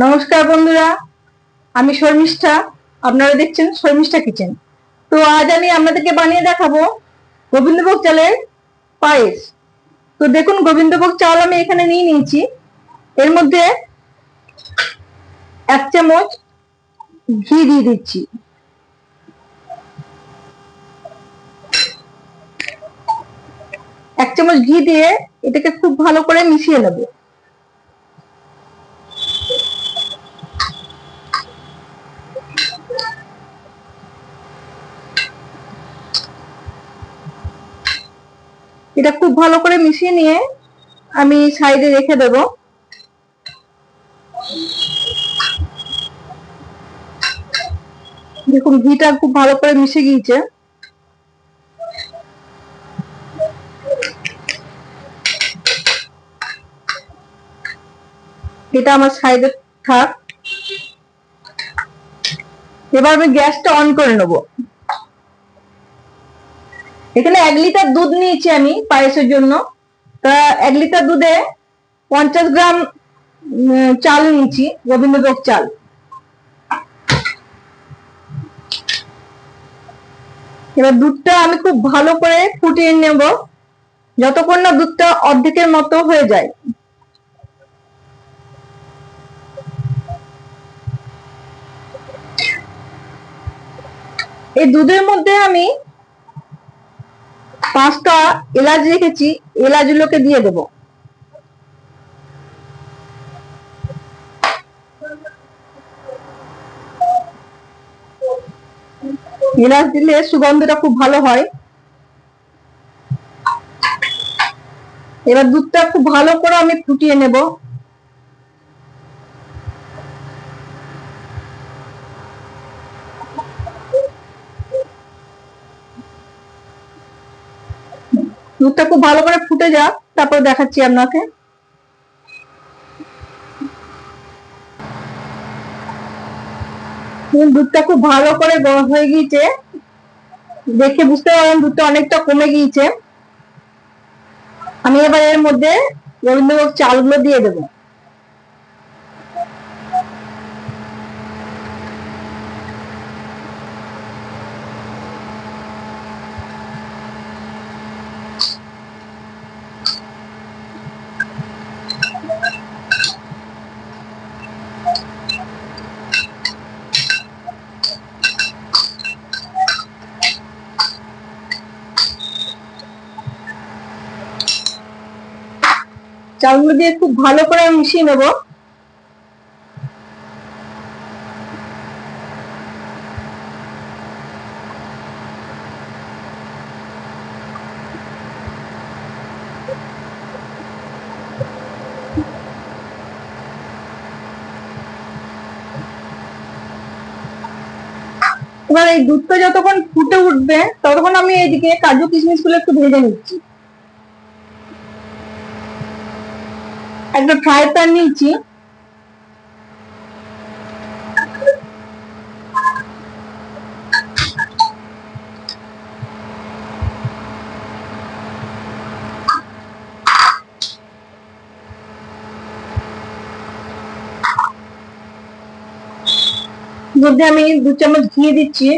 নমস্কার বন্ধুরা, আমি শর্মিষ্ঠা। আপনারা দেখছেন শর্মিষ্ঠা কিচেন। তো আজ আমি আপনাদেরকে বানিয়ে দেখাবো গোবিন্দভোগ চালের পায়েস। তো দেখুন, গোবিন্দভোগ চাল আমি এখানে নিয়ে নিয়েছি। এর মধ্যে 1 চামচ ঘি দিয়ে দিচ্ছি। এক চামচ ঘি দিয়ে এটাকে খুব ভালো করে মিশিয়ে নেব। এটা খুব ভালো করে মিশিয়ে নিয়ে আমি সাইডে রেখে দেব। দেখুন, ঘিটা খুব ভালো করে মিশে গিয়েছে। এটা আমার সাইডে থাক। এবার আমি গ্যাসটা অন করে নেব। এখানে 1 লিটার দুধ নিয়েছি আমি পায়েসের জন্য। তা 1 লিটার দুধে 50 গ্রাম চাল নিয়েছি, গোবিন্দভোগ চাল। এবার দুধটা আমি খুব ভালো করে ফুটিয়ে নেব, যতক্ষণ না দুধটা অর্ধেকের মতো হয়ে যায়। এই দুধের মধ্যে আমি 5টা এলাচ রেখেছি, এলাচগুলোকে দিয়ে দেব। এলাচ দিলে সুগন্ধটা খুব ভালো হয়। এবার দুধটা খুব ভালো করে আমি ফুটিয়ে নেব। দুধটা খুব ভালো করে ফুটে যাক, তারপর দেখাচ্ছি আপনাকে। দুধটা খুব ভালো করে গরম হয়ে গিয়েছে, দেখে বুঝতে পারবেন দুধটা অনেকটা কমে গিয়েছে। আমি এবার এর মধ্যে গোবিন্দভোগ চালগুলো দিয়ে দেবো। চালগুলো দিয়ে খুব ভালো করে মিশিয়ে নেব। এবার এই দুধটা যতক্ষণ ফুটে উঠবে ততক্ষণ আমি এইদিকে কাজু কিশমিশ গুলো একটু ভেজে নিচ্ছি। একটা ফ্রাই প্যান নিয়েছি, মধ্যে আমি 2 চামচ ঘি দিচ্ছি।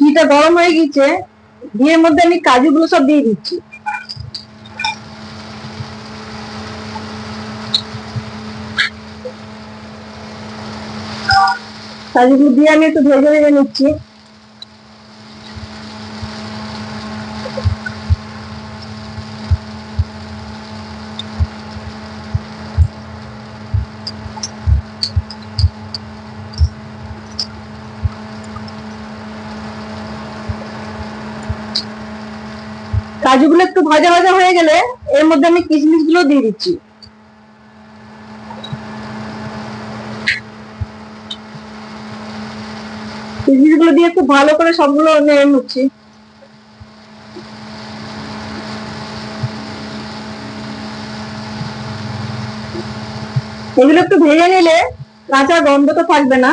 ঘিটা গরম হয়ে গেছে, ঘিয়ের মধ্যে আমি কাজুগুলো সব দিয়ে দিচ্ছি। কাজুগুলো দিয়ে আমি একটু ভেজে ভেজে নিচ্ছি। কাজুগুলো একটু ভাজা ভাজা হয়ে গেলে এর মধ্যে আমি কিশমিশ গুলো দিয়ে দিচ্ছি। কিশমিশ গুলো দিয়ে খুব ভালো করে সবগুলো নেড়ে নিচ্ছি। এগুলো একটু ভেজে নিলে কাঁচা গন্ধটা থাকবে না।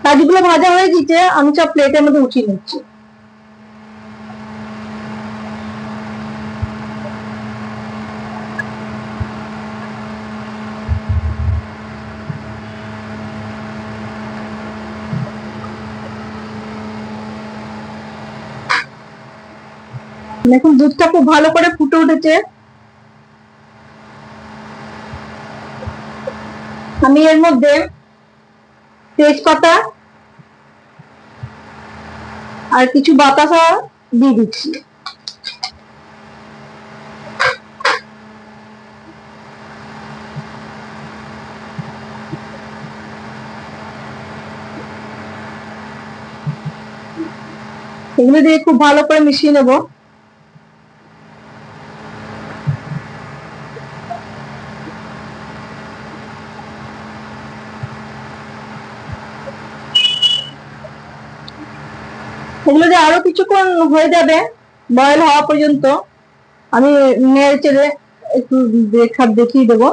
কাজুগুলো ভাজা হয়ে গেছে, আমি সব প্লেটের মধ্যে উঠিয়ে নিচ্ছি। দেখুন দুধটা খুব ভালো করে ফুটে উঠেছে। আমি এর মধ্যে তেজপাতা আর কিছু বাতাসা দিয়ে দিচ্ছি। এগুলো দিয়ে খুব ভালো করে মিশিয়ে নেব। এগুলো দিয়ে আরো কিছুক্ষণ হয়ে যাবে, বয়েল হওয়া পর্যন্ত আমি নেড়ে চেড়ে একটু দেখিয়ে দেবো।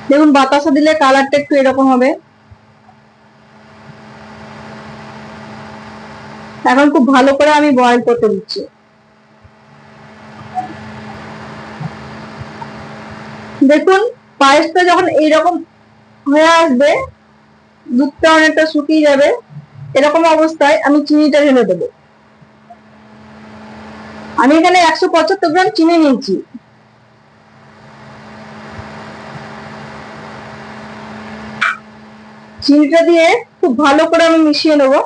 দেখুন বাতাসা দিলে কালারটা একটু এরকম হবে। এখন খুব ভালো করে আমি বয়েল করতে দিচ্ছি। দেখুন পায়েসটা যখন এইরকম হয়ে আসবে, দুধটা অনেকটা শুকিয়ে যাবে, এরকম অবস্থায় আমি চিনিটা ঢেলে দেবো। আমি এখানে 175 গ্রাম চিনি নিয়েছি। চিনিটা দিয়ে খুব ভালো করে আমি মিশিয়ে নেবো।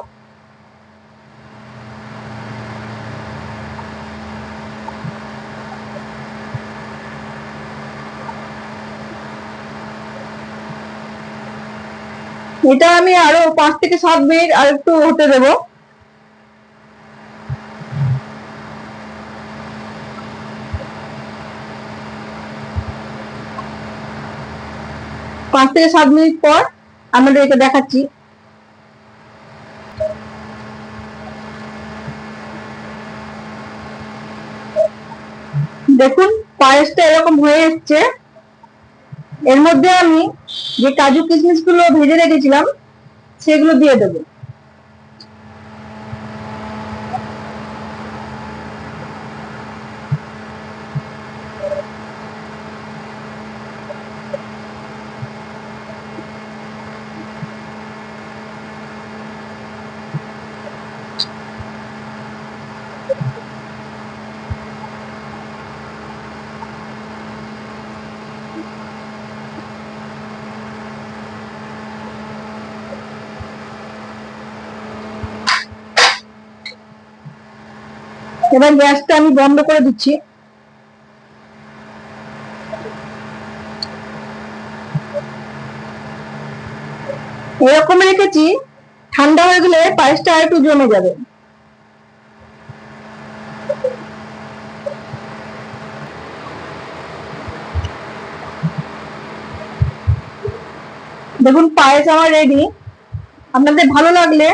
এটা আমি আরো 5 থেকে 7 মিনিট আর একটু হতে দেবো। পাঁচ থেকে 7 মিনিট পর আমাদের এটা দেখাচ্ছি। দেখুন পায়েসটা এরকম হয়ে এসছে। এর মধ্যে আমি যে কাজু কিশমিশ গুলো ভেজে রেখেছিলাম সেগুলো দিয়ে দেবো। এবার গ্যাসটা আমি বন্ধ করে দিচ্ছি। এরকম রেখেছি, ঠান্ডা হয়ে গেলে পায়েসটা আর একটু জমে যাবে। দেখুন পায়েস আমার রেডি। আপনাদের ভালো লাগলে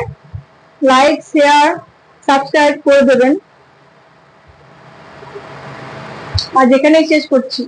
লাইক, শেয়ার, সাবস্ক্রাইব করে দেবেন। আজ এখানেই শেষ করছি।